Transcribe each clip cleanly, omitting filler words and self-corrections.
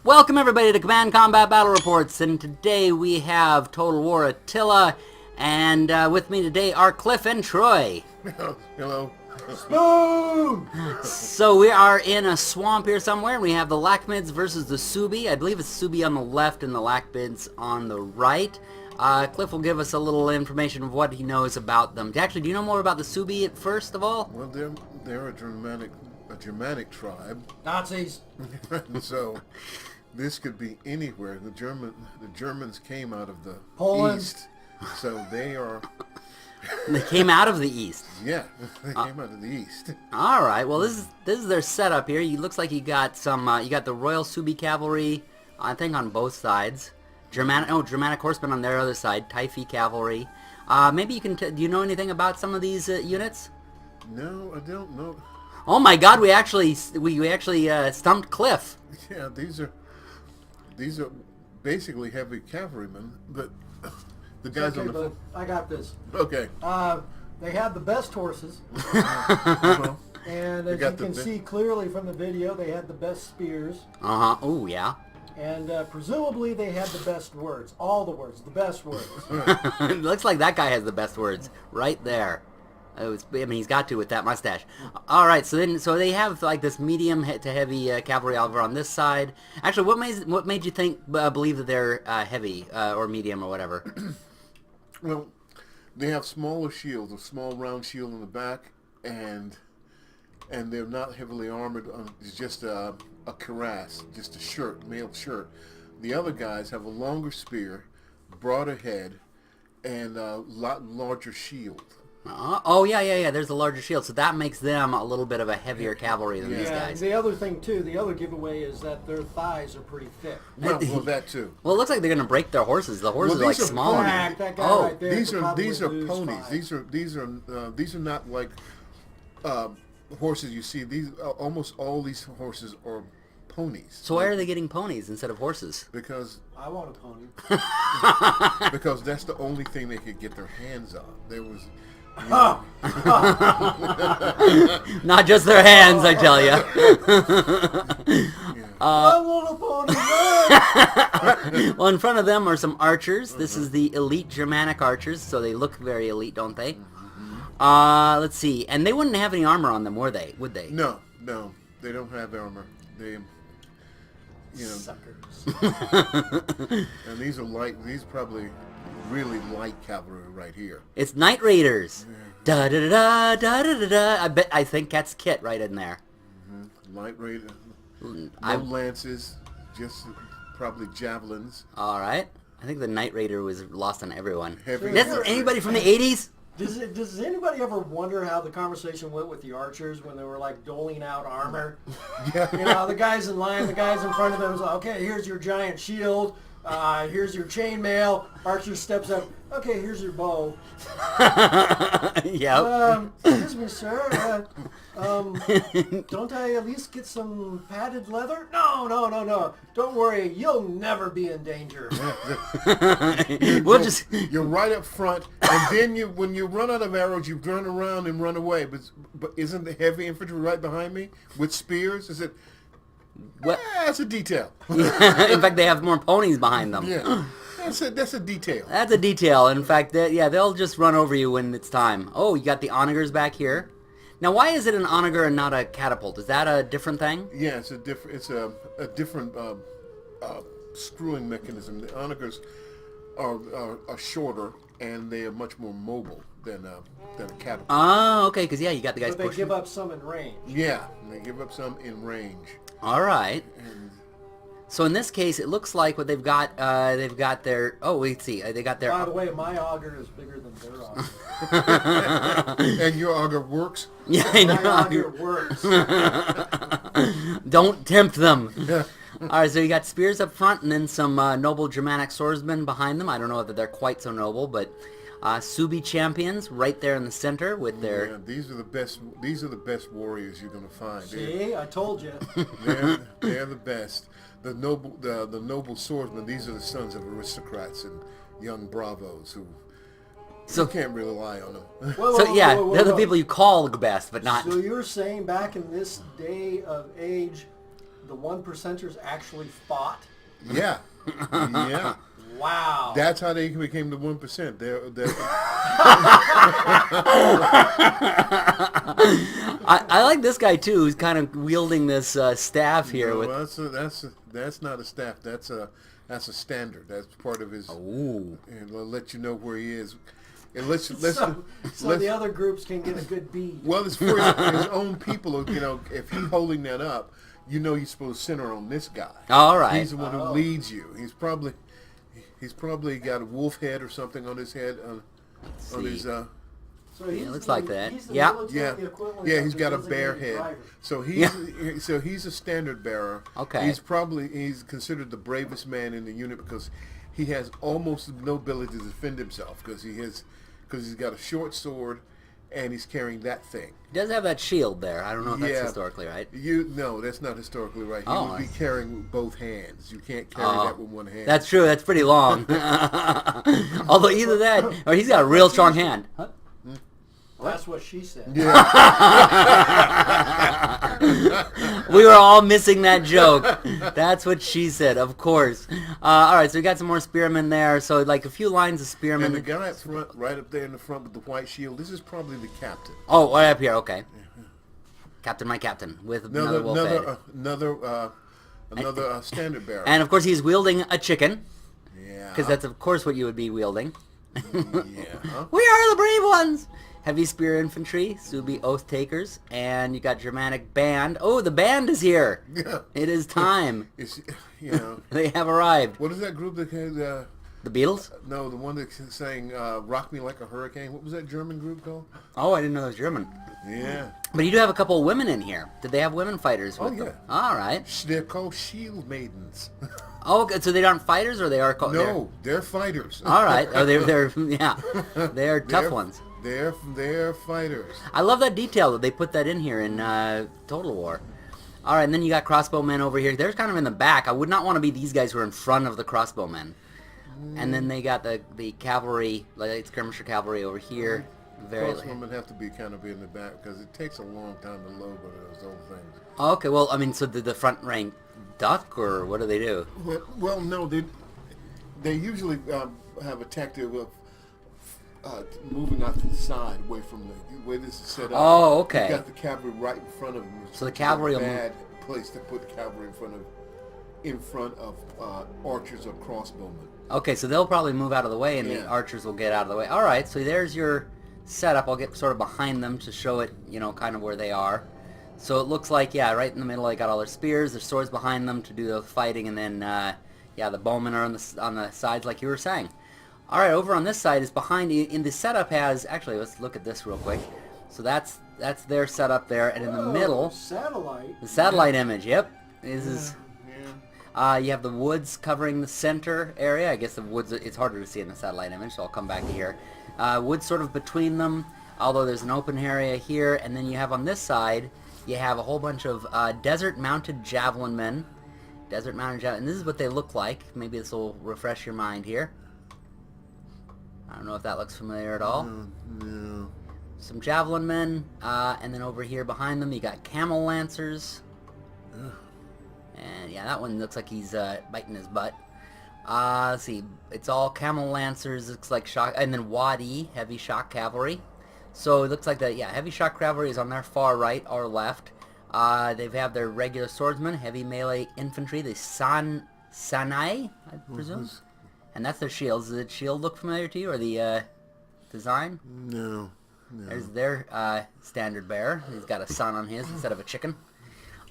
Welcome everybody to Command Combat Battle Reports, and today we have Total War Attila, and with me today are Cliff and Troy. Hello. Boom! So we are in a swamp here somewhere, and we have the Laknibs versus the Suebi. I believe it's Suebi on the left and the Laknibs on the right. Cliff will give us a little information of what he knows about them. Actually, do you know more about the Suebi first of all? Well, they're a Germanic tribe. Nazis. So this could be anywhere. The Germans came out of the Poland. east, so they are. They came out of the east. Yeah, they came out of the east. All right. Well, this is their setup here. He looks like you got some. You got the Royal Suebi cavalry, I think, on both sides. Germanic horsemen on their other side. Taifi cavalry. Maybe you can. Do you know anything about some of these units? No, I don't know. Oh my God! We actually stumped Cliff. Yeah, these are basically heavy cavalrymen, but the guys Okay, on the bud. I got this. okay. They had the best horses, Well, and as you can see clearly from the video, they had the best spears, Oh yeah. and presumably they had the best words. All the words, the best words. It looks like that guy has the best words right there. I mean, he's got to with that mustache. All right, so they have like this medium to heavy cavalry over on this side. Actually, what made you believe that they're heavy or medium or whatever? Well, they have smaller shields, a small round shield in the back, and they're not heavily armored. It's just a cuirass, just a shirt, mail shirt. The other guys have a longer spear, broader head, and a lot larger shield. Oh yeah. There's a larger shield, so that makes them a little bit of a heavier cavalry than these guys. The other thing too, the other giveaway is that their thighs are pretty thick. Well, that too. Well, it looks like they're gonna break their horses. The horses are like smaller. That guy right there these could are probably ponies. lose These are not like horses you see. These almost all these horses are ponies. So why are they getting ponies instead of horses? Because I want a pony. because that's the only thing they could get their hands on. There was. Not just their hands, I tell you. I want a pony. Well, in front of them are some archers. This is the elite Germanic archers, so they look very elite, don't they? Let's see. And they wouldn't have any armor on them, would they? No, they don't have armor. Suckers. And these are light. These are probably really light cavalry right here. It's Night Raiders. Da da da da da da da. I think that's Kit right in there. Light Raider. No lances, just probably javelins. All right. I think the Night Raider was lost on everyone. Heavy Anybody from the 80s? Does anybody ever wonder how the conversation went with the archers when they were like doling out armor? Yeah. You know, the guys in line, the guys in front of them was like, okay, here's your giant shield. Here's your chainmail. Archer steps up. Okay, here's your bow. Yep. Excuse me, sir. Don't I at least get some padded leather? No. Don't worry. You'll never be in danger. You're right up front, and then when you run out of arrows, you turn around and run away. But isn't the heavy infantry right behind me with spears? Is it? What? That's a detail. In fact, they have more ponies behind them. Yeah, that's a detail. That's a detail. In fact, they'll just run over you when it's time. Oh, you got the onagers back here. Now, why is it an onager and not a catapult? Is that a different thing? Yeah, it's a different screwing mechanism. The onagers are shorter and they are much more mobile than a catapult. Oh, okay. Because you got the guys. But they pushing. give up some in range. Yeah, they give up some in range. All right. And So in this case, it looks like what they've got their. Oh, wait, see, they got their. By the way, my auger is bigger than their auger. and your auger works. Yeah, My auger works. Don't tempt them. Yeah. All right, so you got spears up front, and then some noble Germanic swordsmen behind them. I don't know whether they're quite so noble, but Suebi champions right there in the center with their. Yeah, these are the best. These are the best warriors you're going to find. See, I told you. They're the best. The noble swordsmen. These are the sons of aristocrats and young bravos who. So you can't rely on them. Whoa, they're the people you call the best, but not. So you're saying back in this day of age, the 1%ers actually fought? Yeah. Yeah. Wow. That's how they became the 1%. I like this guy too, who's kind of wielding this staff here. No, With that's not a staff. That's a standard. That's part of his. Ooh. And it'll let you know where he is. And let's So the other groups can get a good bead. well, it's for his own people. You know, if he's holding that up, you know you're supposed to center on this guy. All right. He's the one who leads you. He's probably got a wolf head or something on his head on his. So he's it looks like that. He's the Yeah. military equivalent Yeah, of he's the got a bear designated head. driver. So he's a standard bearer. Okay. He's considered the bravest man in the unit because he has almost no ability to defend himself because he's got a short sword and he's carrying that thing. He does have that shield there. I don't know if that's Yeah. historically right. No, that's not historically right. He Oh. would be carrying with both hands. You can't carry that with one hand. That's true. That's pretty long. Although either that or he's got a real strong hand. Huh? Well, that's what she said. We were all missing that joke. That's what she said, of course. All right, so we got some more spearmen there. So like a few lines of spearmen. And the guy up front, right up there in the front with the white shield, this is probably the captain. Oh, right up here. Okay. Captain, my captain, with another wolf head. Another standard bearer. And of course, he's wielding a chicken, Yeah. because that's of course what you would be wielding. Yeah. We are the brave ones. Heavy spear infantry, Suebi oath takers, and you got Germanic band. Oh, the band is here. Yeah. It is time. It's, They have arrived. what is that group that had, The Beatles? no, the one that sang Rock Me Like a Hurricane. What was that German group called? Oh, I didn't know it was German. Yeah. But you do have a couple of women in here. Did they have women fighters with Oh, them? yeah. All right. They're called shield maidens. Oh, okay, so they aren't fighters, or they are called? No, they're fighters. All right. Oh, they're yeah, they're tough ones. They're fighters. I love that detail that they put that in here in Total War. All right, and then you got crossbowmen over here. They're kind of in the back. I would not want to be these guys who are in front of the crossbowmen. And then they got the cavalry, like skirmisher cavalry over here. Crossbowmen have to be kind of in the back because it takes a long time to load one of those old things. Okay, well, I mean, so did the front rank duck, or what do they do? Well, no, they usually have a tactic of moving out to the side, away from the way this is set up. Oh, okay. You got the cavalry right in front of them. So the cavalry It's a will bad place to put the cavalry in front of archers or crossbowmen. Okay, so they'll probably move out of the way, and the Yeah. archers will get out of the way. All right, so there's your setup. I'll get sort of behind them to show it, kind of where they are. So it looks like, yeah, right in the middle, they got all their spears, their swords behind them to do the fighting, and then, the bowmen are on the sides, like you were saying. All right, over on this side is behind. In the setup has actually. Let's look at this real quick. So that's their setup there, and in the middle, Satellite. the satellite image. Yep, this is. Yeah. You have the woods covering the center area. I guess the woods, it's harder to see in the satellite image, so I'll come back to here. Woods sort of between them, although there's an open area here. And then you have on this side, you have a whole bunch of desert-mounted javelin men. And this is what they look like. Maybe this will refresh your mind here. I don't know if that looks familiar at all. No. Some javelin men, and then over here behind them you got camel lancers. And yeah, that one looks like he's biting his butt. Let's see, it's all camel lancers. Looks like shock, and then Wadi heavy shock cavalry. So it looks like heavy shock cavalry is on their far right or left. They have their regular swordsmen, heavy melee infantry, the Sanai, I presume. And that's their shields. Does the shield look familiar to you, or the design? No. There's their standard bearer. He's got a sun on his instead of a chicken.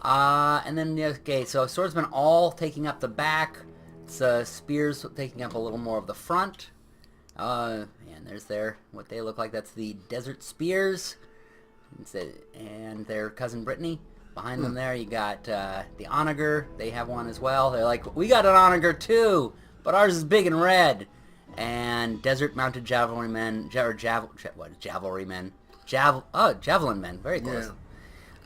And then, okay, so swordsmen all taking up the back. It's spears taking up a little more of the front. And there's what they look like. That's the Desert Spears. And their cousin Brittany. Behind them there, you got the Onager. They have one as well. They're like, we got an Onager too, but ours is big and red. And desert-mounted javelin men, javelin men, very close.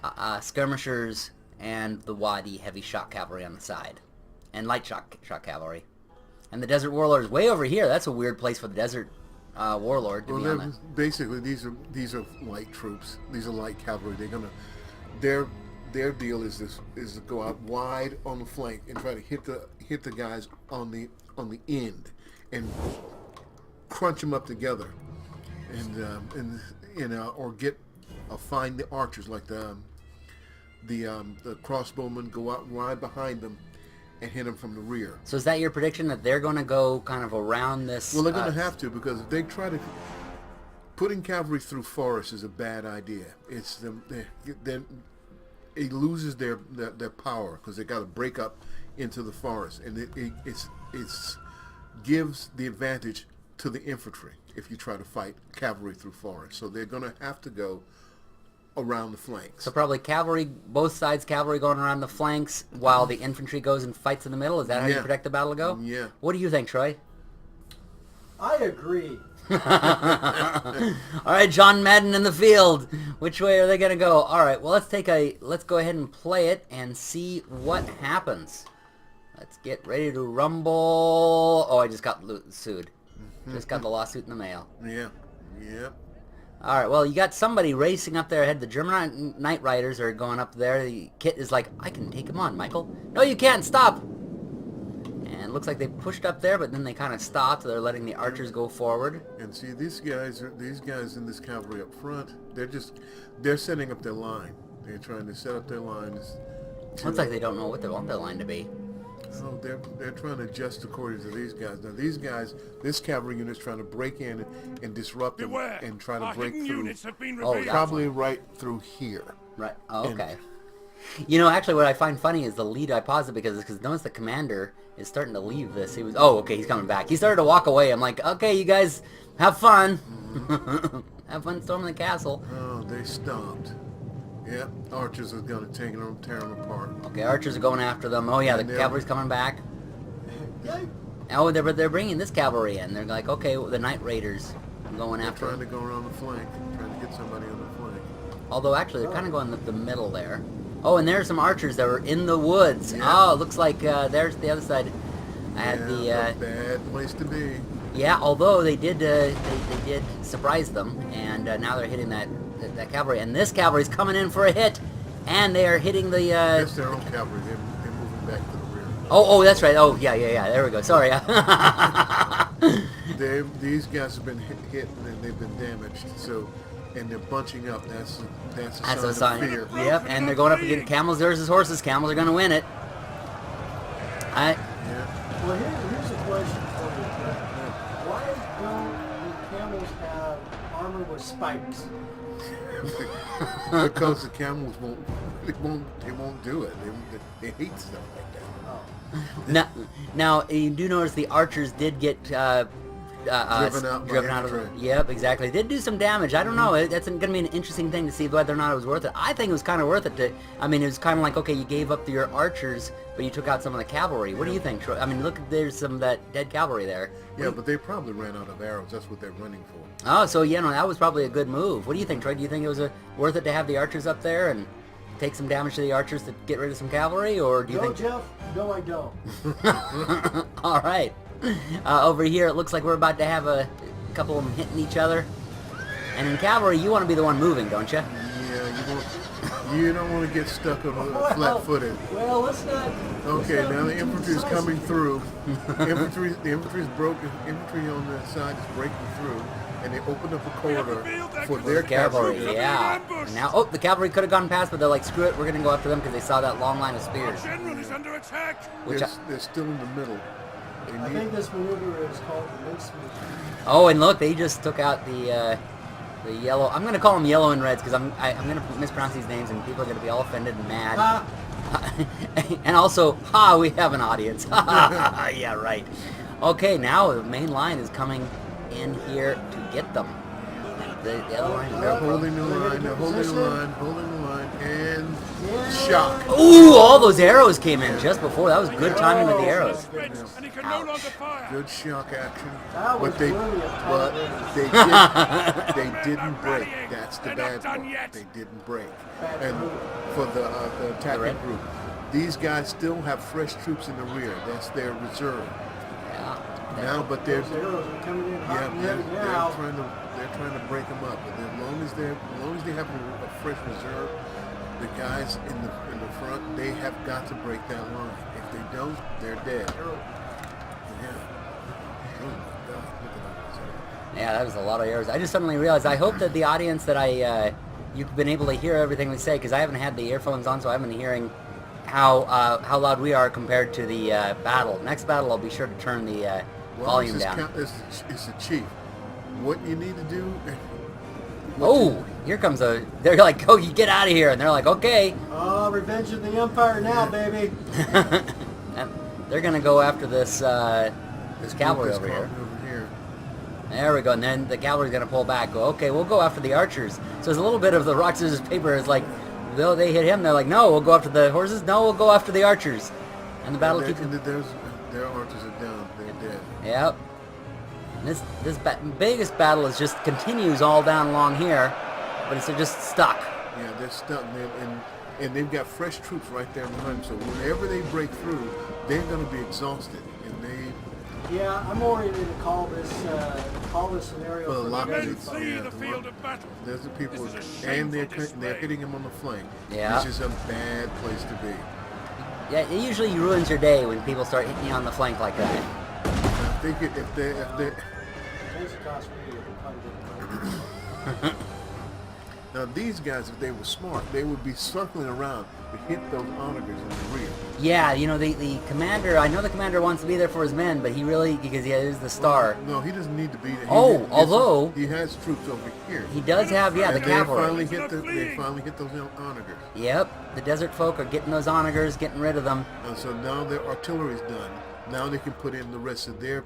Yeah. Skirmishers and the Wadi heavy shock cavalry on the side, and light shock cavalry. And the desert warlord is way over here. That's a weird place for the desert warlord to be on. Basically these are light troops. These are light cavalry. They're their deal is to go out wide on the flank and try to hit the guys on the end and crunch them up together, and or find the archers like the crossbowmen, go out wide behind them and hit them from the rear. So is that your prediction that they're going to go kind of around this? Well, they're going to have to, because if they try to putting cavalry through forests is a bad idea. It's it loses their power because they got to break up into the forest, and it gives the advantage to the infantry if you try to fight cavalry through forests. So they're going to have to go around the flanks. So probably cavalry, both sides cavalry going around the flanks while the infantry goes and fights in the middle. Is that how you predict the battle to go? Yeah. What do you think, Troy? I agree. All right, John Madden in the field. Which way are they going to go? All right, well, let's go ahead and play it and see what happens. Let's get ready to rumble. Oh, I just got sued. Just got the lawsuit in the mail. Yeah. Yep. All right, well, you got somebody racing up there ahead. The German Knight Riders are going up there. The Kit is like, I can take him on, Michael. No, you can't. Stop. And it looks like they pushed up there, but then they kind of stopped. They're letting the archers go forward. And see, these guys in this cavalry up front, they're setting up their line. They're trying to set up their lines. Looks like they don't know what they want their line to be. Oh, they're trying to adjust according to these guys. Now these guys, this cavalry unit's trying to break in and disrupt them and try to break through. Probably right through here. Right. Oh, okay. You know, actually, what I find funny is the lead. I paused it because notice the commander is starting to leave this. He was, oh, okay, he's coming back. He started to walk away. I'm like, okay, you guys have fun. Have fun storming the castle. Oh, they stopped. Yep, archers are going to tear them apart. Okay, archers are going after them. Oh yeah, the cavalry's coming back. Yeah. Oh, they're bringing this cavalry in. They're like, okay, well, the Knight Raiders are going after trying them. to go around the flank, trying to get somebody on the flank. Although actually, they're kind of going the middle there. Oh, and there's some archers that were in the woods. Yeah. Oh, it looks like there's the other side. I had a bad place to be. Yeah, although they did surprise them, and now they're hitting that cavalry, and this cavalry's coming in for a hit, and they are hitting the. That's their own cavalry. They're moving back to the rear. Oh, that's right. Oh, yeah. There we go. Sorry. These guys have been hit and they've been damaged. So, and they're bunching up. That's a sign of fear. Yep, and they're going up against camels versus horses. Camels are going to win it. Yeah. Well, here's a question for you. Why don't the camels have armor with spikes? Because the camels won't do it. They hate stuff like that. Now you do notice the archers did get driven out of the. Yep, exactly. They did do some damage. I don't know. That's going to be an interesting thing to see whether or not it was worth it. I think it was kind of worth it. It was kind of like, okay, you gave up your archers, but you took out some of the cavalry. What do you think, Troy? I mean, look, there's some of that dead cavalry there. Yeah, but they probably ran out of arrows. That's what they're running for. Oh, so that was probably a good move. What do you think, Troy? Do you think it was worth it to have the archers up there and take some damage to the archers to get rid of some cavalry, or do you think? Jeff? No, I don't. All right. Over here, it looks like we're about to have a couple of them hitting each other. And in cavalry, you want to be the one moving, don't you? Yeah, you don't want to get stuck on flat-footed. Well, let's not. Okay, now the infantry is coming through. The infantry is broken. Infantry on the side is breaking through, and they opened up a corridor for their cavalry. Yeah. And now, the cavalry could have gone past, but they're like, screw it, we're going to go after them because they saw that long line of spears. Our general is under attack. They're still in the middle. I think this maneuver is called the mincemeat. Oh, and look, they just took out the yellow. I'm going to call them yellow and reds because I'm going to mispronounce these names and people are going to be all offended and mad. And also, we have an audience. Yeah, right. Okay, now the main line is coming in here to get them. The other line is They're holding the line, and shock. Ooh, all those arrows came in just before. That was good timing with the arrows. And he can no longer fire. Good shock action. That was But they didn't break. That's the bad part. They didn't break. And for the attacking group, these guys still have fresh troops in the rear. That's their reserve. Yeah. Now, but they're Arrows are coming in hot and heavy now. they're trying to break them up. But as long as they have a fresh reserve, the guys in the front, they have got to break that line. If they don't, they're dead. Yeah. Oh my God! Look at that. Yeah, that was a lot of errors. I just suddenly realized. I hope that the audience that you've been able to hear everything we say, because I haven't had the earphones on, so I haven't been hearing how loud we are compared to the battle. Next battle, I'll be sure to turn the volume down. It's the chief. What you need to do. Oh, here comes a. They're like, "Oh, you get out of here!" And they're like, "Okay." Oh, revenge of the Empire now, baby. And they're gonna go after this cavalry over here. There we go, and then the cavalry's gonna pull back. Go, okay, we'll go after the archers. So there's a little bit of the rock scissors paper. It's like, they hit him. They're like, no, we'll go after the horses. No, we'll go after the archers. And the battle keeps. Their archers are down. They're dead. Yep. And this biggest battle is just continues all down along here, but it's just stuck. Yeah, they're stuck, and they've got fresh troops right there behind them. So whenever they break through, they're going to be exhausted, and they. Yeah, I'm more ready to call this scenario. Well, a lot Men of see the field of battle. There's the people, This is a and they're shameful hitting them on the flank. Yeah. Which is a bad place to be. Yeah, it usually ruins your day when people start hitting you on the flank like that. If they Now these guys, if they were smart, they would be circling around to hit those onagers in the rear. Yeah, you know, the commander, I know the commander wants to be there for his men, but he really, because he is the star. No, he doesn't need to be there. Although he has troops over here. he does have, the And cavalry. they finally hit those onagers. Yep, the desert folk are getting those onagers, getting rid of them. And so now their artillery's done. Now they can put in the rest of they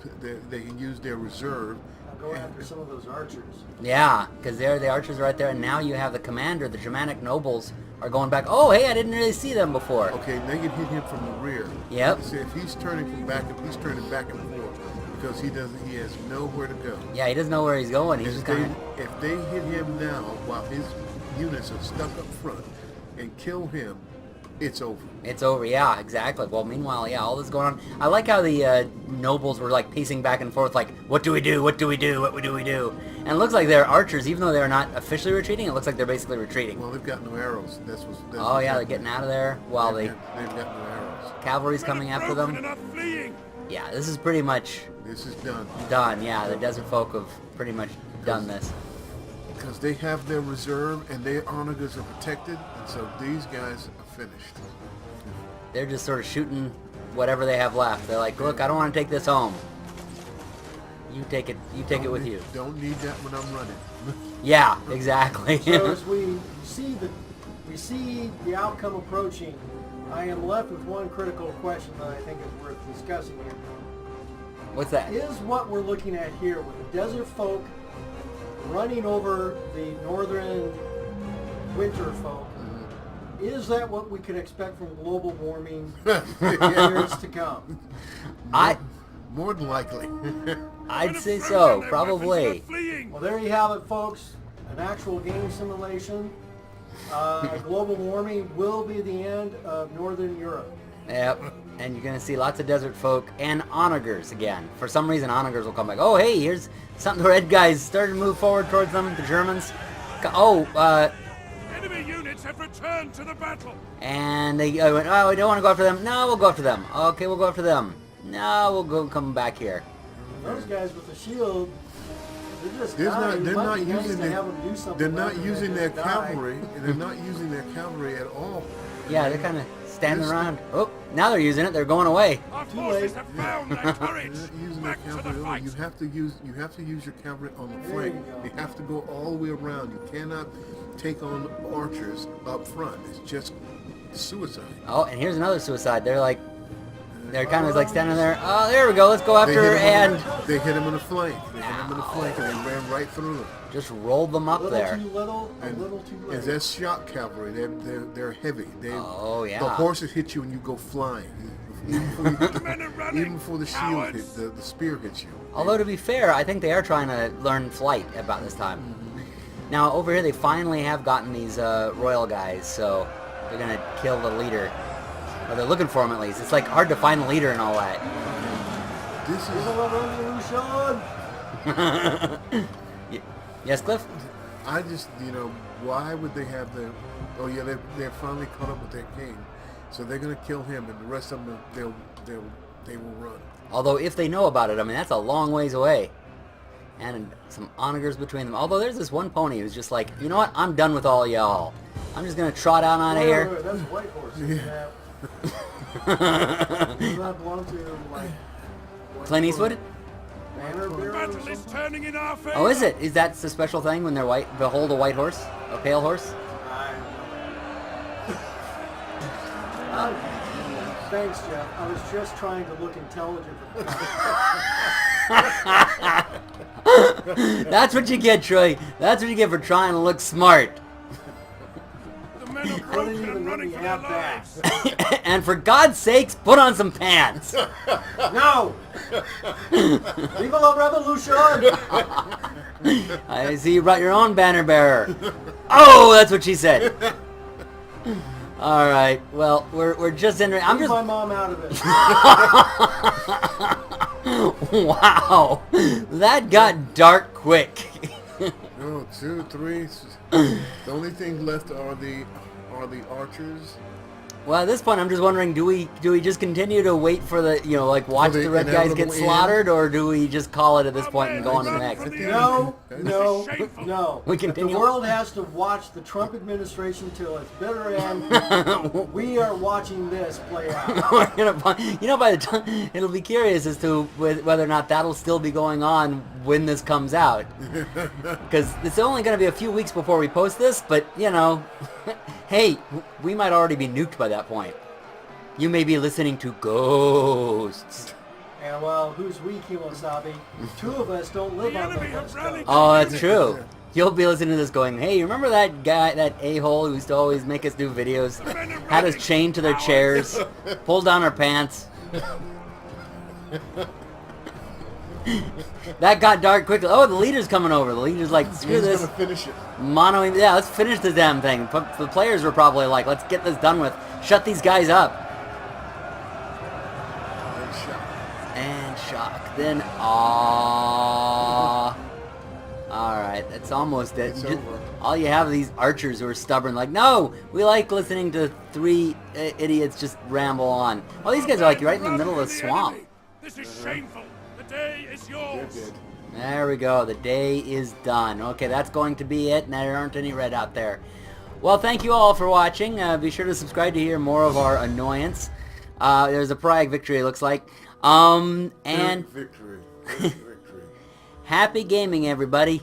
can use their reserve. Go after some of those archers. Yeah, because the archers right there, and now you have the commander, the Germanic nobles are going back. Oh, hey, I didn't really see them before. Okay, they can hit him from the rear. Yep. See, if he's turning back and forth because he has nowhere to go. Yeah, he doesn't know where he's going. He's just kind of... If they hit him now while his units are stuck up front and kill him, it's over. It's over, yeah, exactly. Well, meanwhile, yeah, all this going on. I like how the nobles were like pacing back and forth, like, what do we do? What do we do? What do we do? And it looks like they're archers, even though they're not officially retreating. It looks like they're basically retreating. Well, they've got no arrows. Oh yeah, they're getting out of there while they've got no arrows. Cavalry's coming after them. And are fleeing. Yeah, this is pretty much This is done. done. Yeah, the desert folk have pretty much done this. Because they have their reserve and their onagers are protected, and so these guys are finished. They're just sort of shooting whatever they have left. They're like, look, I don't want to take this home. You take it with you. Don't need that when I'm running. Yeah, exactly. So as we see the outcome approaching, I am left with one critical question that I think is worth discussing here. What's that? Is what we're looking at here with the desert folk running over the northern winter folk, is that what we can expect from global warming years to come? More than likely. I'd say so, probably. Well, there you have it, folks. An actual game simulation. Global warming will be the end of Northern Europe. Yep, and you're going to see lots of desert folk and onagers again. For some reason, onagers will come back. Oh, hey, here's something. The red guys started to move forward towards them, the Germans. Enemy units have returned to the battle. And they went, oh, we don't want to go after them. No, we'll go after them. Okay, we'll go after them. No, we'll come back here. Those guys with the shield, they're just They're dying. not It might be nice using to have them do something they're rather not than using their just die. cavalry, and they're not using their cavalry at all. Yeah, they're kind of standing around. Oh, now they're using it. They're going away. Our Too forces late. have found their courage. They're not using Back their to the cavalry. fight. You have to use your cavalry on the There flank. you go. You have to go all the way around. You cannot take on archers up front. It's just suicide. Oh, and here's another suicide. They're kind of like standing there. Oh, there we go. Let's go after and They hit him in the flank. They hit him in the flank, and they ran right through them. just rolled them up A little there. too little, a And little too late. As that shock cavalry, they're heavy. Oh, yeah. The horses hit you and you go flying. Even Men are running. even before the shield Cowards. hit, the spear hits you. Although to be fair, I think they are trying to learn flight about this time. Now over here, they finally have gotten these royal guys, so they're gonna kill the leader. Or they're looking for him at least. It's like hard to find a leader and all that. This There's a is revolution! Yes, Cliff? I just Why would they have their? Oh yeah, they're finally caught up with their king, so they're gonna kill him, and the rest of them they will run. Although if they know about it, I mean that's a long ways away, and some onagers between them. Although there's this one pony who's just like, you know what? I'm done with all y'all. I'm just gonna trot out of here. Wait, that's a white horse. Yeah. Does that belong to like Clint Eastwood? banner The bearer or battle is something? turning in our favor. Oh, is it? Is that the special thing when they're white? Behold a white horse, a pale horse. Thanks, Jeff. I was just trying to look intelligent. That's what you get, Troy. That's what you get for trying to look smart. The men are Couldn't broken even and let running me for their have that. lives. And for God's sakes, put on some pants. No! Viva la revolution! I see you brought your own banner bearer. Oh, that's what she said. All right. Well, we're just in. I'm Leave just. my mom out of it. Wow, that got dark quick. No, 2, 3. The only thing left are the archers. Well, at this point, I'm just wondering: do we just continue to wait for the like watch the the red guys get inevitable end? slaughtered, or do we just call it at this point and go on to the next? No, no, no. We If continue. the world has to watch the Trump administration till its bitter end, we are watching this play out. We're gonna by the time it'll be curious as to whether or not that'll still be going on when this comes out, because it's only going to be a few weeks before we post this. But hey, we might already be nuked by that point. You may be listening to ghosts. And well, who's we, Kiwasabi? Two of us don't live The on the enemy have West rallied. Coast. Oh, that's true. You'll be listening to this going, hey, you remember that guy, that a-hole who used to always make us do videos? Had us chained to their chairs, pulled down our pants. That got dark quickly. Oh, the leader's coming over. The leader's like, screw He's this. gonna finish it. Monoing, yeah, let's finish this damn thing. The players were probably like, let's get this done with. Shut these guys up. And shot. And shock. Then, aww. Alright, that's almost it. It's over. All you have are these archers who are stubborn, like, no, we like listening to three idiots just ramble on. Well, these guys are like right in the middle of the swamp. This is shameful. The day is They're yours. dead. There we go. The day is done. Okay, that's going to be it, and there aren't any red out there. Well, thank you all for watching. Be sure to subscribe to hear more of our annoyance. There's a Prague victory, it looks like. And Victory. Victory. happy gaming, everybody.